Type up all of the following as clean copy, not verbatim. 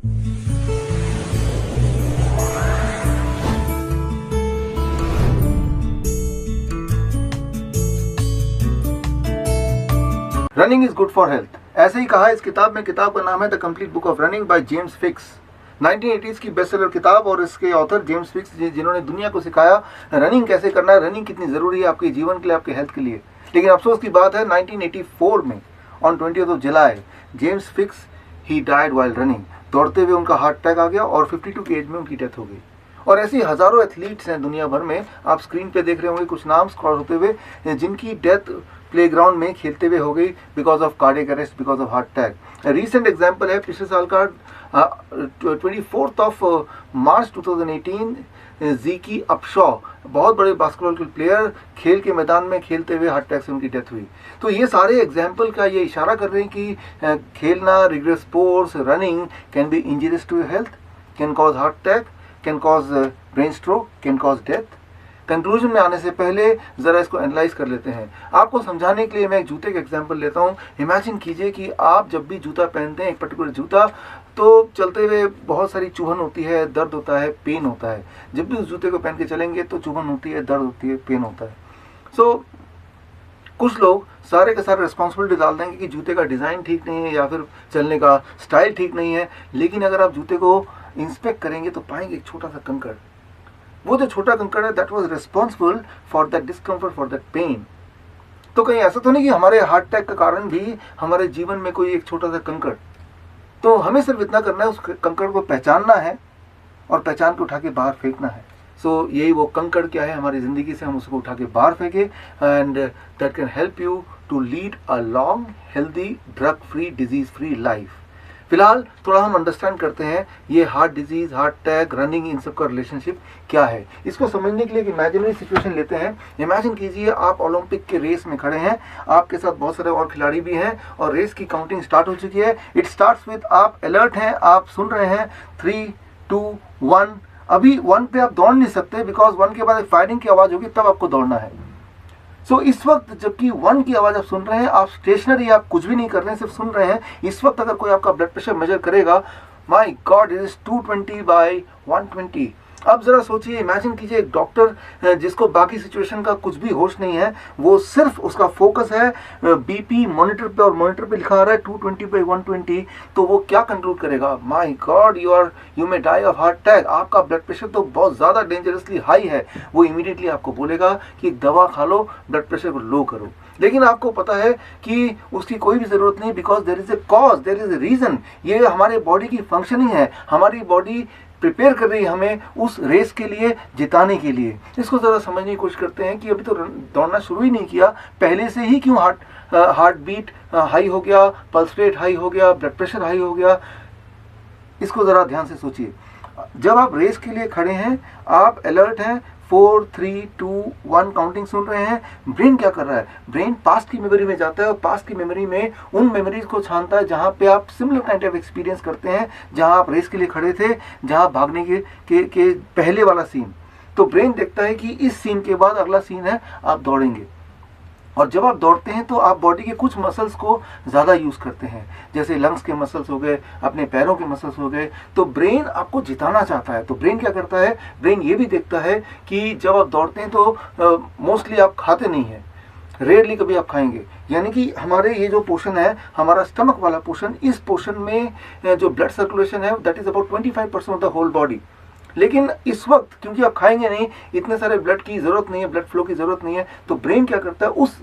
Running is good for health, ऐसे ही कहा इस किताब में। किताब का नाम है the complete book of running by James fix, 1980s की बेस्ट सेलर किताब। और इसके ऑथर जेम्स फिक्स जिन्होंने दुनिया को सिखाया रनिंग कैसे करना है, रनिंग कितनी ज़रूरी है आपके जीवन के लिए, आपके हेल्थ के लिए। लेकिन अफसोस की बात है 1984 में on 20 July James fix he died while running. दौड़ते हुए उनका हार्ट अटैक आ गया और 52 की एज में उनकी डेथ हो गई। और ऐसी हज़ारों एथलीट्स हैं दुनिया भर में, आप स्क्रीन पे देख रहे होंगे कुछ नाम स्क्रॉल होते हुए, जिनकी डेथ प्लेग्राउंड में खेलते हुए हो गई because of cardiac arrest, because of heart attack. Recent example है पिछले साल का 24 मार्च 2018, ज़ीकी अपशॉ, बहुत बड़े बास्केटबॉल के प्लेयर, खेल के मैदान में खेलते हुए हार्ट अटैक से उनकी डेथ हुई। तो ये सारे एग्जाम्पल का ये इशारा कर रहे हैं कि खेलना, rigorous sports, running can be injurious to your health, can cause heart attack, can cause brain stroke, can cause death. Conclusion में आने से पहले ज़रा इसको एनालाइज कर लेते हैं। आपको समझाने के लिए मैं एक जूते का एग्जांपल लेता हूँ। इमेजिन कीजिए कि आप जब भी जूता पहनते हैं, एक पर्टिकुलर जूता, तो चलते हुए बहुत सारी चुभन होती है, दर्द होता है, पेन होता है। जब भी उस जूते को पहन के चलेंगे तो चुभन होती है, दर्द होती है, पेन होता है। सो कुछ लोग सारे के सारे रिस्पॉन्सिबिलिटी डाल देंगे कि जूते का डिज़ाइन ठीक नहीं है या फिर चलने का स्टाइल ठीक नहीं है। लेकिन अगर आप जूते को इंस्पेक्ट करेंगे तो पाएंगे एक छोटा सा कंकड़। वो जो छोटा कंकड़ है that was responsible for that discomfort, for that pain. तो कहीं ऐसा तो नहीं कि हमारे हार्ट अटैक का कारण भी हमारे जीवन में कोई एक छोटा सा कंकड़। तो हमें सिर्फ इतना करना है, उस कंकड़ को पहचानना है और पहचान के उठा के बाहर फेंकना है। सो यही वो कंकड़ क्या है हमारी ज़िंदगी से, हम उसको उठा के बाहर फेंके and that can help you to lead a long, healthy, drug free, disease free life. फिलहाल थोड़ा हम अंडरस्टैंड करते हैं ये heart disease, heart attack, running, इन सब का रिलेशनशिप क्या है। इसको समझने के लिए एक इमेजिनरी सिचुएशन लेते हैं। इमेजिन कीजिए आप ओलंपिक के रेस में खड़े हैं, आपके साथ बहुत सारे और खिलाड़ी भी हैं और रेस की काउंटिंग स्टार्ट हो चुकी है। इट स्टार्ट्स विद, आप अलर्ट हैं, आप सुन रहे हैं 3, 2, 1। अभी 1 पे आप दौड़ नहीं सकते बिकॉज 1 के बाद फायरिंग की आवाज़ होगी, तब आपको दौड़ना है। सो इस वक्त जबकि 1 की आवाज़ आप सुन रहे हैं, आप स्टेशनरी, आप कुछ भी नहीं कर रहे हैं, सिर्फ सुन रहे हैं। इस वक्त अगर कोई आपका ब्लड प्रेशर मेजर करेगा, माय गॉड, इट इज 220/120। अब जरा सोचिए, इमेजिन कीजिए एक डॉक्टर जिसको बाकी सिचुएशन का कुछ भी होश नहीं है, वो सिर्फ उसका फोकस है बीपी मॉनिटर पे, और मॉनिटर पे लिखा आ रहा है 220/120। तो वो क्या कंट्रोल करेगा? My god, you may die of heart attack. आपका ब्लड प्रेशर तो बहुत ज़्यादा डेंजरसली हाई है। वो इमीडिएटली आपको बोलेगा कि एक दवा खा लो, ब्लड प्रेशर को लो करो। लेकिन आपको पता है कि उसकी कोई भी ज़रूरत नहीं, because there is a cause, there is a reason. ये हमारे बॉडी की फंक्शनिंग है, हमारी बॉडी प्रिपेयर कर रही है हमें उस रेस के लिए, जिताने के लिए। इसको ज़रा समझने की कोशिश करते हैं कि अभी तो दौड़ना शुरू ही नहीं किया, पहले से ही क्यों हार्ट बीट हाई हो गया, पल्स रेट हाई हो गया, ब्लड प्रेशर हाई हो गया। इसको ज़रा ध्यान से सोचिए। जब आप रेस के लिए खड़े हैं, आप अलर्ट हैं, 4, 3, 2, 1 काउंटिंग सुन रहे हैं। ब्रेन क्या कर रहा है? ब्रेन पास्ट की मेमोरी में जाता है और पास्ट की मेमोरी में उन मेमोरीज को छानता है जहाँ पे आप सिमिलर काइंड ऑफ एक्सपीरियंस करते हैं, जहाँ आप रेस के लिए खड़े थे, जहाँ भागने के पहले वाला सीन। तो ब्रेन देखता है कि इस सीन के बाद अगला सीन है, आप दौड़ेंगे। और जब आप दौड़ते हैं तो आप बॉडी के कुछ मसल्स को ज़्यादा यूज़ करते हैं, जैसे लंग्स के मसल्स हो गए, अपने पैरों के मसल्स हो गए। तो ब्रेन आपको जिताना चाहता है। तो ब्रेन क्या करता है? ब्रेन ये भी देखता है कि जब आप दौड़ते हैं तो मोस्टली आप खाते नहीं हैं, रेयरली कभी आप खाएंगे। यानी कि हमारे ये जो पोर्शन है, हमारा स्टमक वाला पोर्शन, इस पोर्शन में जो ब्लड सर्कुलेशन है that is about 25% of the whole body. लेकिन इस वक्त क्योंकि आप खाएंगे नहीं, इतने सारे ब्लड की ज़रूरत नहीं है, ब्लड फ्लो की ज़रूरत नहीं है। तो ब्रेन क्या करता है, उस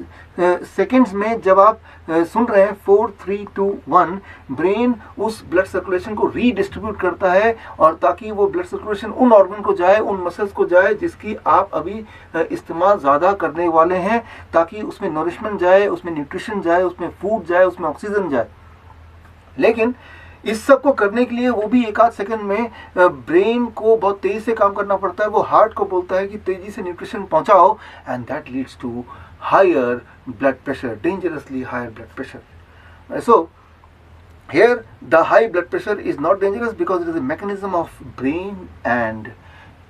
सेकेंड्स में जब आप सुन रहे हैं 4, 3, 2, 1, ब्रेन उस ब्लड सर्कुलेशन को रीडिस्ट्रीब्यूट करता है, और ताकि वो ब्लड सर्कुलेशन उन ऑर्गन को जाए, उन मसल्स को जाए जिसकी आप अभी इस्तेमाल ज़्यादा करने वाले हैं, ताकि उसमें नरिशमेंट जाए, उसमें न्यूट्रिशन जाए, उसमें फूड जाए, उसमें ऑक्सीजन जाए। लेकिन इस सब को करने के लिए वो भी एक आध सेकंड में ब्रेन को बहुत तेज़ी से काम करना पड़ता है। वो हार्ट को बोलता है कि तेज़ी से न्यूट्रिशन पहुंचाओ, and that leads to higher blood pressure, dangerously higher blood pressure. So here the high blood pressure is not dangerous because it is a mechanism of brain and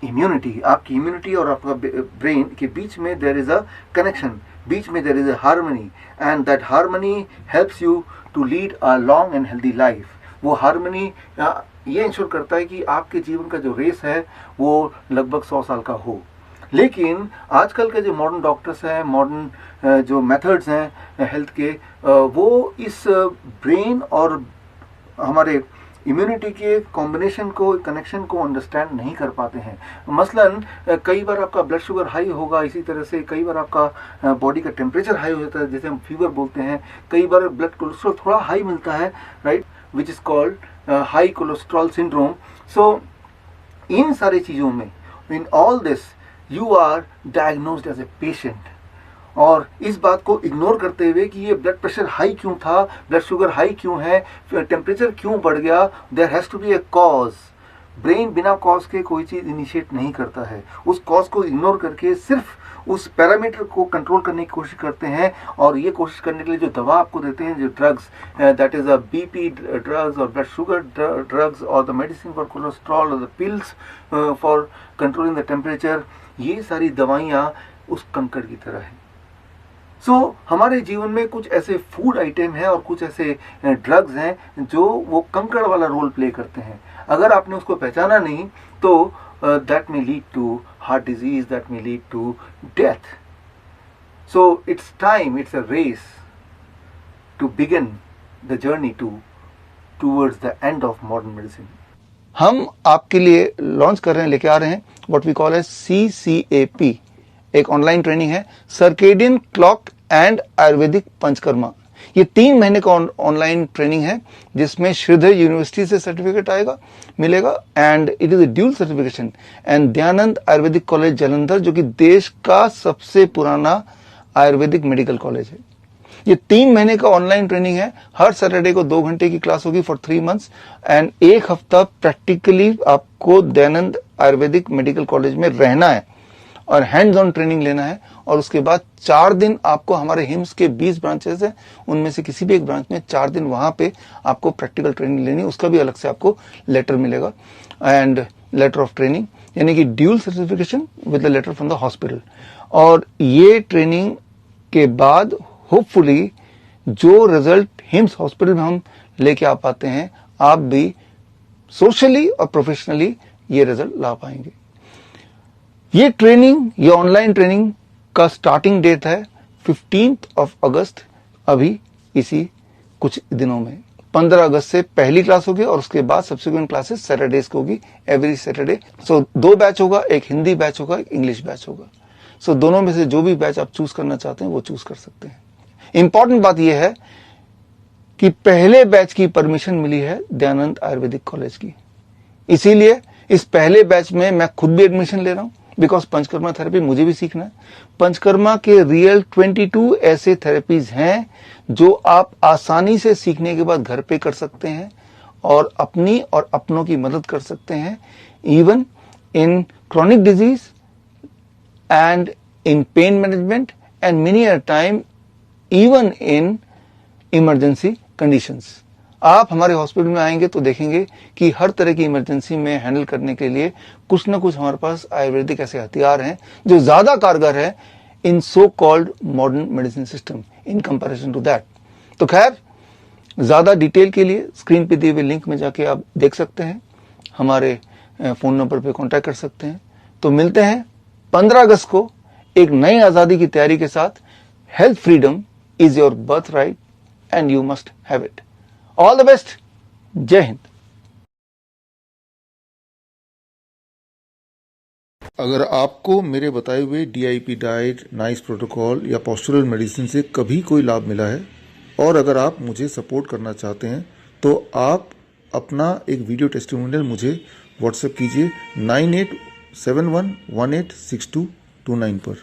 immunity। आपकी immunity और आपका brain के बीच में there is a connection, बीच में there is a harmony, and that harmony helps you to lead a long and healthy life। वो harmony ये ensure करता है कि आपके जीवन का जो रेस है वो लगभग 100 साल का हो। लेकिन आजकल के जो मॉडर्न डॉक्टर्स हैं, मॉडर्न जो मेथड्स हैं हेल्थ के, वो इस ब्रेन और हमारे इम्यूनिटी के कॉम्बिनेशन को, कनेक्शन को अंडरस्टैंड नहीं कर पाते हैं। मसलन कई बार आपका ब्लड शुगर हाई होगा, इसी तरह से कई बार आपका बॉडी का टेम्परेचर हाई हो जाता है, जैसे हम फीवर बोलते हैं। कई बार ब्लड कोलेस्ट्रॉल थोड़ा हाई मिलता है, right, which is called high cholesterol syndrome. So इन सारी चीज़ों में, in all this, you are diagnosed as a patient. और इस बात को इग्नोर करते हुए कि ये ब्लड प्रेशर हाई क्यों था, ब्लड शुगर हाई क्यों है, टेम्परेचर क्यों बढ़ गया, there has to be a cause. Brain बिना कॉज के कोई चीज़ इनिशिएट नहीं करता है। उस कॉज को इग्नोर करके सिर्फ उस पैरामीटर को कंट्रोल करने की कोशिश करते हैं, और ये कोशिश करने के लिए जो दवा आपको देते हैं, जो drugs, that is a BP drugs और ब्लड शुगर ड्रग्स और द मेडिसिन फॉर कोलेस्ट्रॉल और the pills for controlling the temperature, ये सारी दवाइयाँ उस कंकड़ की तरह है। हमारे जीवन में कुछ ऐसे फूड आइटम हैं और कुछ ऐसे ड्रग्स हैं जो वो कंकड़ वाला रोल प्ले करते हैं। अगर आपने उसको पहचाना नहीं तो that may lead to heart disease, that may lead to death. So it's time, it's a race to begin the journey towards the end of modern medicine. हम आपके लिए लॉन्च कर रहे हैं, लेके आ रहे हैं what we call as CCAP, एक ऑनलाइन ट्रेनिंग है, circadian clock and Ayurvedic panchakarma. ये 3 महीने का ऑनलाइन ट्रेनिंग है, जिसमें श्रीधर यूनिवर्सिटी से सर्टिफिकेट मिलेगा, and it is a dual certification, and Dayanand Ayurvedic college Jalandhar, जो कि देश का सबसे पुराना आयुर्वेदिक मेडिकल कॉलेज है। ये 3 महीने का ऑनलाइन ट्रेनिंग है। हर सैटरडे को 2 घंटे की क्लास होगी फॉर 3 मंथ्स, एंड 1 हफ्ता प्रैक्टिकली आपको दयानंद आयुर्वेदिक मेडिकल कॉलेज में रहना है और हैंड्स ऑन ट्रेनिंग लेना है। और उसके बाद 4 दिन आपको हमारे हिम्स के 20 ब्रांचेस है, उनमें से किसी भी एक ब्रांच में 4 दिन वहां पे आपको प्रैक्टिकल ट्रेनिंग लेनी है। उसका भी अलग से आपको लेटर मिलेगा, एंड लेटर ऑफ ट्रेनिंग, यानी कि dual certification with the letter from the hospital. और ये ट्रेनिंग के बाद होपफुली जो रिजल्ट हिम्स हॉस्पिटल में हम लेके आ पाते हैं, आप भी सोशली और प्रोफेशनली ये रिजल्ट ला पाएंगे। ये ट्रेनिंग, ये ऑनलाइन ट्रेनिंग का स्टार्टिंग डेट है 15 अगस्त, अभी इसी कुछ दिनों में। 15 अगस्त से पहली क्लास होगी और उसके बाद सब्सिक्वेंट क्लासेस सैटरडेज को होगी, एवरी सैटरडे। सो 2 बैच होगा, एक हिंदी बैच होगा, एक इंग्लिश बैच होगा। सो दोनों में से जो भी बैच आप चूज करना चाहते हैं वो चूज कर सकते हैं। इंपॉर्टेंट बात यह है कि पहले बैच की परमिशन मिली है दयानंद आयुर्वेदिक कॉलेज की, इसीलिए इस पहले बैच में मैं खुद भी एडमिशन ले रहा हूं, बिकॉज पंचकर्मा थेरेपी मुझे भी सीखना है। पंचकर्मा के रियल 22 ऐसे थेरेपीज हैं जो आप आसानी से सीखने के बाद घर पे कर सकते हैं और अपनी और अपनों की मदद कर सकते हैं, even in chronic disease and in pain management and many a time even in emergency conditions. आप हमारे हॉस्पिटल में आएंगे तो देखेंगे कि हर तरह की इमरजेंसी में हैंडल करने के लिए कुछ ना कुछ हमारे पास आयुर्वेदिक ऐसे हथियार हैं जो ज्यादा कारगर है in so called modern medicine system in comparison to that. तो खैर, ज्यादा डिटेल के लिए स्क्रीन पे दिए हुए लिंक में जाके आप देख सकते हैं, हमारे फोन नंबर पे कांटेक्ट कर सकते हैं। तो मिलते हैं 15 अगस्त को एक नई आजादी की तैयारी के साथ। Health freedom is your birth right and you must have it. All the best. जय हिंद। अगर आपको मेरे बताए हुए DIP डाइट, नाइस प्रोटोकॉल या पोस्चरल मेडिसिन से कभी कोई लाभ मिला है और अगर आप मुझे सपोर्ट करना चाहते हैं तो आप अपना एक वीडियो टेस्टिमोनियल मुझे व्हाट्सएप कीजिए 9871186229 पर।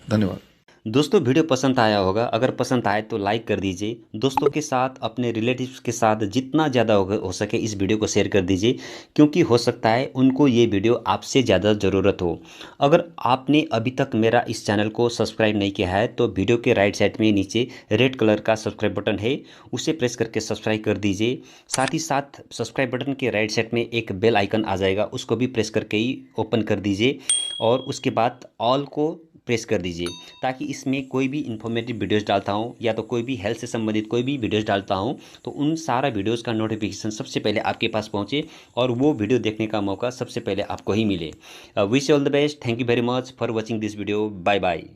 धन्यवाद। दोस्तों, वीडियो पसंद आया होगा। अगर पसंद आए तो लाइक कर दीजिए। दोस्तों के साथ, अपने रिलेटिव्स के साथ जितना ज़्यादा हो सके इस वीडियो को शेयर कर दीजिए, क्योंकि हो सकता है उनको ये वीडियो आपसे ज़्यादा ज़रूरत हो। अगर आपने अभी तक मेरा इस चैनल को सब्सक्राइब नहीं किया है तो वीडियो के राइट साइड में नीचे रेड कलर का सब्सक्राइब बटन है, उसे प्रेस करके सब्सक्राइब कर दीजिए। साथ ही साथ सब्सक्राइब बटन के राइट साइड में एक बेल आइकन आ जाएगा, उसको भी प्रेस करके ही ओपन कर दीजिए और उसके बाद ऑल को प्रेस कर दीजिए, ताकि इसमें कोई भी इन्फॉर्मेटिव वीडियोस डालता हूँ या तो कोई भी हेल्थ से संबंधित कोई भी वीडियोस डालता हूँ तो उन सारा वीडियोस का नोटिफिकेशन सबसे पहले आपके पास पहुँचे और वो वीडियो देखने का मौका सबसे पहले आपको ही मिले। Wish all the best, thank you very much for watching this video, bye bye.